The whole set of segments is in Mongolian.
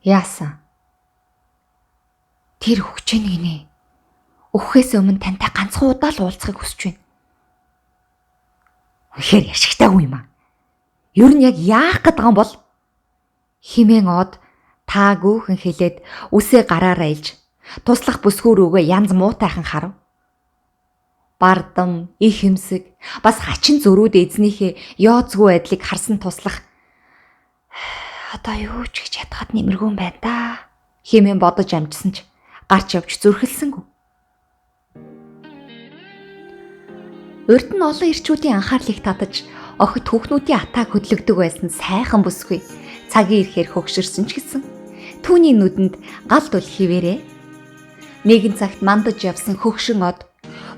Яасан? Тэр өгч ийн гинэ. Өгөхөөс өмнө тантай ганцхан удаа л уулзахыг хүсэж байна. Үнэхээр яшигтайгүй юм аа. Ер нь яг яах гээд байгаа юм бол? Химэн од таагүйхэн хэлээд үсээ гараараа илж туслах бүсгүй рүүгээ янз муутайхан харав. Бардам, их хэмсэг, бас хачин зөрүүд эзнийхээ ёозгүй байдлыг харсан туслах одоо юу ч гэж ятгаад нэмэргүй юм байна да. Химэн бодож амжсан ч гарч явж зүрхэлсэнгүй. Урд нь олон ирчүүдийн анхаарлыг татаж охид хүүхнүүдийн атааг хөдлөгдөг байсан сайхан бүсгүй цагийн ирэхээр хөгшөрсөн ч гэсэн түүний нүдэнд гал тул хിവэрээ. Нэгэн цагт мандаж явсан хөгшин од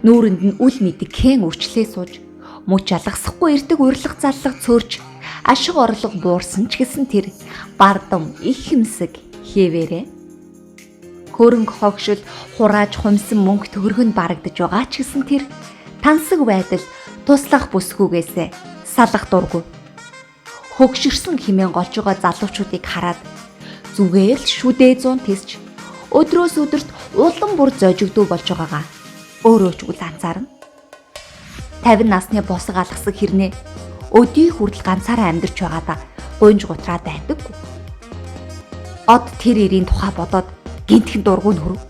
нүүрэнд нь үл мэдэг хэн үрчлээ сууж мөч алгасахгүй ирдэг урилга заллага цөөрч ашиг орлого буурсан ч гэсэн тэр бардам их хэмсэг хിവэрээ. Хөрөнгө хогшил хурааж хумсан мөнгө төгрөгөнд барагдаж байгаа ч гэсэн тэр тансаг байдал туслах бүсгүйгээсээ салах дургүй. Хөгшөрсөн химэн голж байгаа залуучуудыг хараад зүгээр л шүдээ зүүн тисч өдрөөс өдөрт улам бүр зожигдуу болж байгаагаа өөрөө ч үл анзаарна. 50 насны босго алгасаг хэрнээ өдий хүртэл ганцаараа амьдарч байгаадаа гунж гутраад байдаггүй. Од тэр ирийн тухай бодоод гинтхэн дургүй нөрөв.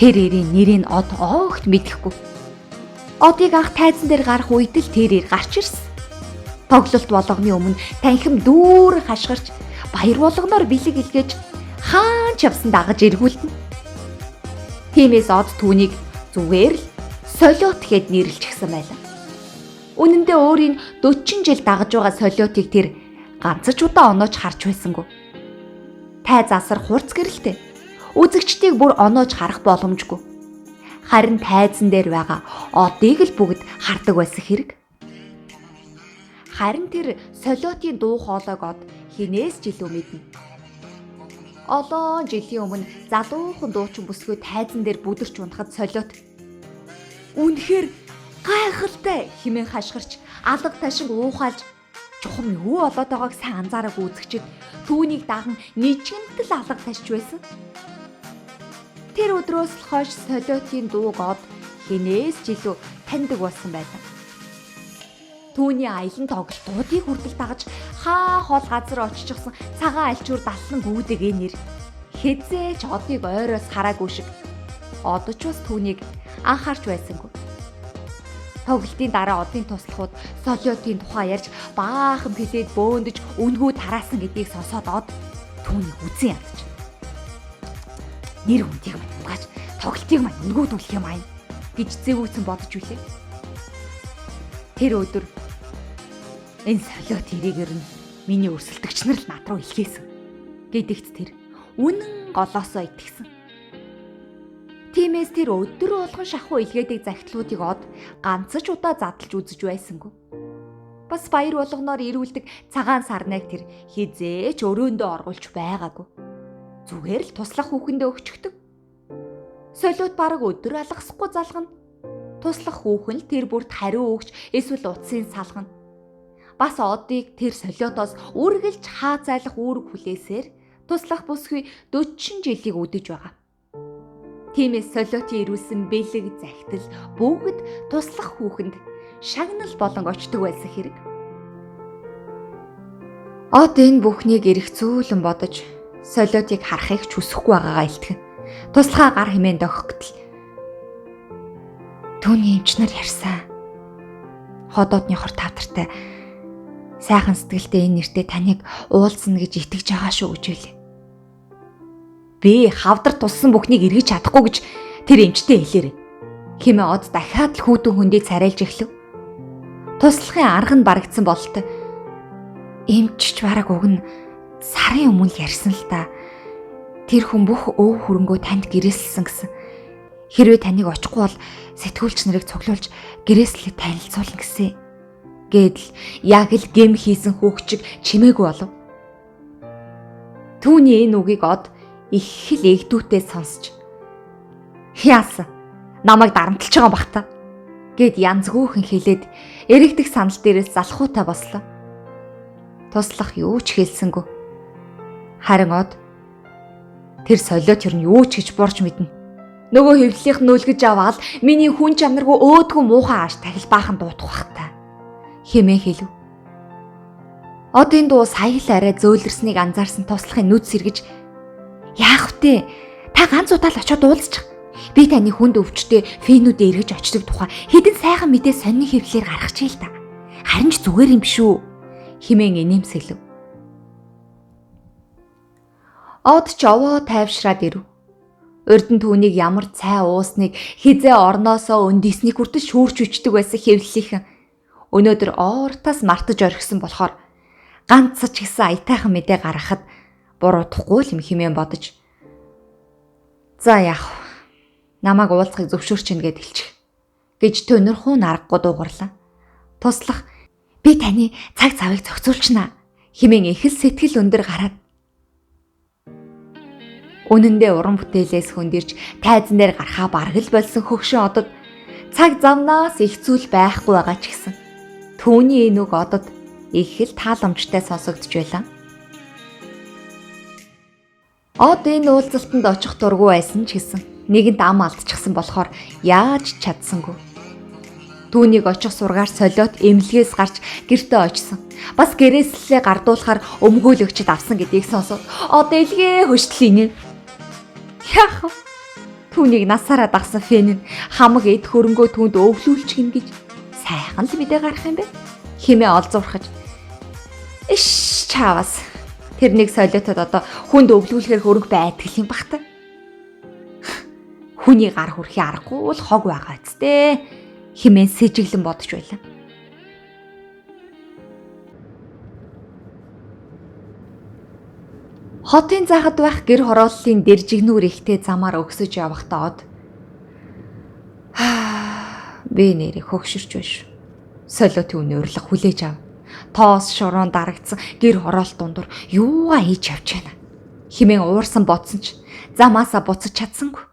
Тэр ирийн нэрийг од огт мэдэхгүй. Одыг анх тайзан дээр гарах үед л тэр ир гарч ирсэн. Тоглолт болгоны өмнө танхим дүүр хашгирч баяр болгоноор бэлэг илгээж хаан ч явсан дагаж эргүүлнэ. Тиймээс од түүнийг зүгээр л солиот гэд нэрлэлчихсэн байлаа. Үнэн дээр өөрийн 40 жил дагаж байгаа солиотыг тэр ганцч удаа оноож харж байсангүй. Тай засар хурц гэрэлтэй. Үзэгчдийг бүр оноож харах боломжгүй. Харин тайзан дээр байгаа одыг л бүгд хардаг байсан хэрэг. Харин тэр солиотын дуу хоолойг од хинээс ч илүү мэднэ. Олон жилийн өмнө залуухан дуучин бүсгүй тайзан дээр бүдэрч унахад солиот үнэхээр гайхалтай химэн хашгирч алга ташин уухайлж чухам юу болоод байгааг сайн анзаараагүй үзэгчид түүнийг даган нийчгэнтэл алга ташиж байсан. Тэр өдрөөс л хойш солиотын дууг од хинээс ч илүү таньдаг болсон байлаа. Түүний аялан тоглолтуудыг хүртэл дагаж хаа хол газар очижсэн цагаан альчуур далсан гүйдэг энэр хэзээ ч одыг ойроос хараагүй шиг одож бас түүнийг анхаарч байсангүй. Тоглолтын дараа одын туслахууд солиотын тухай ярьж баахан плед бөөндөж үнхүү тараасан гэдгийг сонсоод од түүнийг үзэн ядаж. Нэр хүндийг мань угааж тоглолтыг мань өнгөөдүүлэх юм аа гэж зэвүүцэн бодож үлээ. Тэр өдөр энэ солиот ирээгээр нь миний өрсөлдөгч нар л над руу илгээсэн гэдэгт тэр үнэн голоосоо итгэсэн. Тиймээс тэр өдөр болгон шахуу илгээдэг захидлуудыг од ганцч удаа задлж үзэж байсангүй. Бас баяр болгоноор ирүүлдэг цагаан сарнайг тэр хизээч өрөөндөө оргуулж байгаагүй. Зүгээр л туслах хүүхэндээ өгчөгдөг. Солиот бараг өдөр алгасахгүй залгана. Туслах хүүхэн л тэр бүрт хариу өгч эсвэл утсын салгана. Бас одыг тэр солиотоос үргэлж хаацайлах үүрэг хүлээсээр туслах бүсгүй 40 жилийг үдэж байгаа. Тиймээс солиотын ирүүлсэн бэлэг захидал бүгд туслах хүүхэнд шагнал болон очдог байсан хэрэг. Од энэ бүхнийг эрх зүүлэн бодож солиотыг харахыг ч хүсэхгүй байгаагаа илтгэн. Туслахаа гар хэмээн дохигдол. Түүний эмчнэр ярьсан. Ходоодны хор тавтартай сайхан сэтгэлтэй энэ нэртэй таныг уулзна гэж итгэж байгаа шүү гэж хэлээ. Би хавдар туссан бүхнийг эргэж чадахгүй гэж тэр эмчтэй хэлээрэй. Хэмээ од дахиад л хүүтэн хөндий царайлж эхлэв. Туслахын арга нь барагдсан бололтой. Эмчч бараг уг нь сарын өмнө ярьсан л та. Тэр хүн бүх өв хөрөнгөө танд гэрээсэлсэн гэсэн. Хэрвээ таныг очихгүй бол сэтгүүлч нарыг цуглуулж гэрээслэлийг танилцуулна гэсэн. Гэдэл яг л гэм хийсэн хүүхчиг чимээгүй болов. Түүний энэ үгийг од их л эгдүүтэй сонсч яасан намайг дарамтлж байгаа бах та гэд янзгүйхэн хэлээд эрэгдэх санал дээрээс залхуутай бослоо. Туслах юу ч хэлсэнгүй. Харин од Тэр солио тэр нь юу ч гэж борж мэднэ. Нөгөө хэвлэлийнх нь үлгэж аваад миний хүн чанаргүй өөдгөө муухай ааш тахил баахан дуудах бах та. Хэмээн хэлв. Од энэ дуу сая л арай зөөлрснийг анзаарсан туслахын нүд сэргэж яах втэ? Та ганц удаа л очиод уулзчих. Би таны хүнд өвчтэй фенүүдээ эргэж очдог тухай хэдэн сайхан мэдээ сонин хэвлэлээр гаргачихъя л да. Харин ч зүгээр юм биш үү? Хэмээн инээмсэглэв. Од ч овоо тайвшраад ирэв. Урд нь түүнийг ямар цай уусныг хизээ орноосоо өндийснийг хүртэл шүүрч үчдэг байсан хэвлэлийнхэн өнөөдөр оортаас мартаж орхисон болохоор ганц ч гэсэн аятайхан мэдээ гаргахад буруутахгүй юм хэмээн бодож за яах вэ? Намайг уулзахыг зөвшөөрч ин гэд хэлчих гэж төнөрхүү аргагүй дуугарлаа. Туслах би таны цаг цавыг зохицуулчихна хэмээн их л сэтгэл өндөр гараад үнэндээ уран бүтээлээс хөндөрж тайзан дээр гарахаа бараг л болсон хөгшин одод цаг замнаас их зүйл байхгүй байгаа ч гэсэн түүний энэ үг одод их л тааламжтай сонсогдож байлаа. Од энэ уулзалтанд очих дургүй байсан ч гэсэн нэгэнт ам алдчихсан болохоор яаж чадсангүй. Түүнийг очих сургаар солиот эмнэлгээс гарч гэртээ очсон. Бас гэрээслээ гардуулахаар өмгөөлөгчд авсан гэдгийг сонсоод од элгээ хөштлийн. Яах вэ? Түүнийг насаараа дагсан фэн нь хамаг эд хөрөнгөө түүнд өвлүүлчихнэ гэж сайхан л мэдээ гарах юм бэ? Хэмээ олзуурхаж. Иш чаавас. Тэрнийг солиотод одоо хүнд өвлүүлэхээр хөрөнгө байдаг юм бах та. Хүний гар хүрхий аргагүй л хог байгаа зү. Хэмээн сэжиглэн бодож байлаа. Хотын заахад байх гэр хорооллын дэржигнүүр ихтэй замаар өгсөж явахдаа од. Би нэрийг хөгшөрч байна шүү. Солиотын үнэ урилга хүлээж ав. Тоос шорон дарагдсан гэр хороолт дундуур юугаа хийж явж байна. Хэмээн уурсан бодсон ч замаасаа буцаж чадсангүй.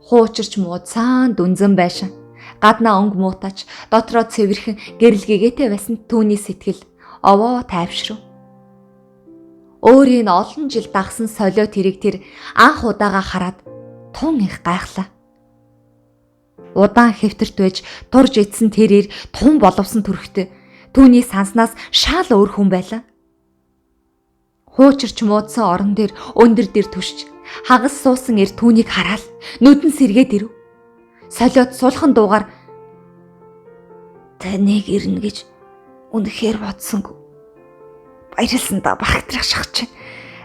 Хуучирч муудсан дүнзэн байшин. Гаднаа өнгө муутач дотроо цэвэрхэн гэрэлгээтэй байсан түүний сэтгэл овоо тайвшрав. Өөрийн олон жил дагсан солиот тэрийг тэр анх удаага хараад тун их гайхлаа. Удаан хэвтэрт байж турж идсэн тэрээр тун боловсон төрхтэй түүний санснаас шал өөр хүн байлаа. Хуучирч муудсан орон дээр өндөр дэр түшж хагас суусан эр түүнийг хараад нүдэн сэргээд ирэв. Солиот сулхан дуугаар таныг ирнэ гэж үнэхээр бодсонгүй. Баярлсан да багтрах шахаж байна.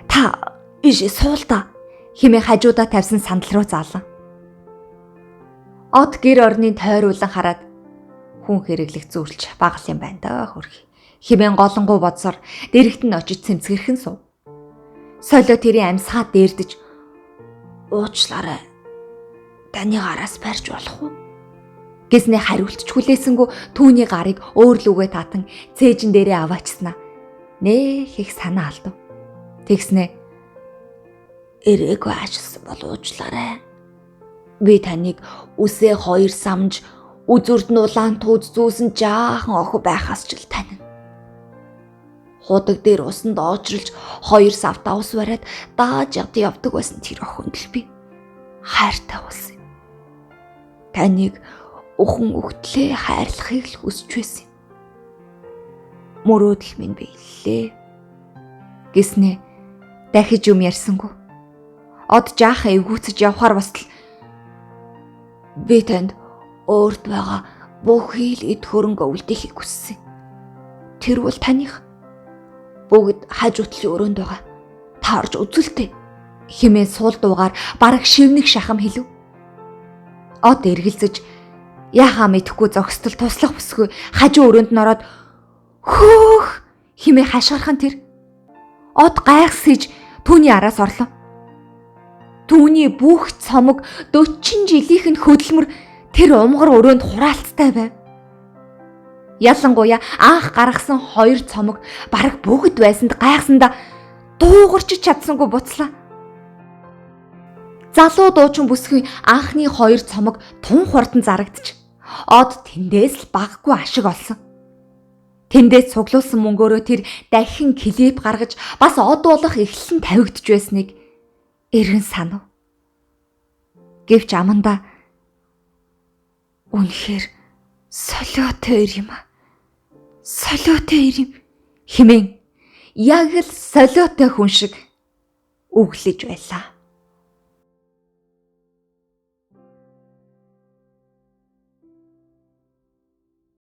Та иш суул да хэмээн хажуудаа тавьсан сандал руу заалаа. Од гэр орны тойруулан хараад хүн хэрэглэх зүйлч багал юм байна да хөрхи. Хэмээн голонгуу бодсоор дэрэгт нь очиж цэмцгэрхэн сув. Солио тэрийн амьсгаа дээрдэж уучлаарай. Таны гараас барьж болох уу? Гэснээ хариултч хүлээсэнгүү түүний гарыг өөр лүгээ татан цээжин дээрээ аваачснаа. Нэх их санаа алдав. Тэгснэ эрээгүй ажилсан бол уучлаарай. Би таныг үсээ хоёр самж үзүрд нь улаан тууз зүүсэн жаахан охин байхаас ч л танина. Худаг дээр усанд оочролж хоёр савтаа ус бариад дааж явдаг байсан тэр охинд л би хайртай болсон юм. Таныг өхөн өгтлээ хайрлахыг л хүсэж байсан юм. Мөрөөдөл минь биеллээ. Гэснээ дахиж юм ярьсангүй. Од жаахан эвгүүцэж явхаар бастал би танд өөрт байгаа бүхий л эд хөрөнгө өвлдөхийг хүссэн. Тэр бол таних бүгд хаж утлын өрөөнд байгаа. Та орж үзүүлтэй хэмээн суул дуугаар бараг шивнэг шахам хэлв. Од эргэлзэж яхаа мэдэхгүй зогсдол туслах бүсгүй хажуу өрөөнд нь ороод хөөх хэмээн хашгирхан тэр. Од гайхсэж түүний араас орлоо. Түүний бүх цомог 40 жилийнх нь хөдөлмөр тэр умгар өрөөнд хураалцтай байв. Ялангуяа анх гаргасан хоёр цомог бараг бүгд байсанд гайхсандаа дуугарч чадсангүй буцлаа. Залуу дуучин бүсгүй анхны хоёр цомог тун хурдан зарагдчих. Од тэндээс л баггүй ашиг олсон. Тэндээс цуглуулсан мөнгөөрөө тэр дахин клип гаргаж бас од болох эхлэн тавигдж байсныг эргэн санав. Гэвч амандаа үнэхээр солиотой ир юм а. Солиотой ир юм хэмээн яг л солиотой хүн шиг үглэж байлаа.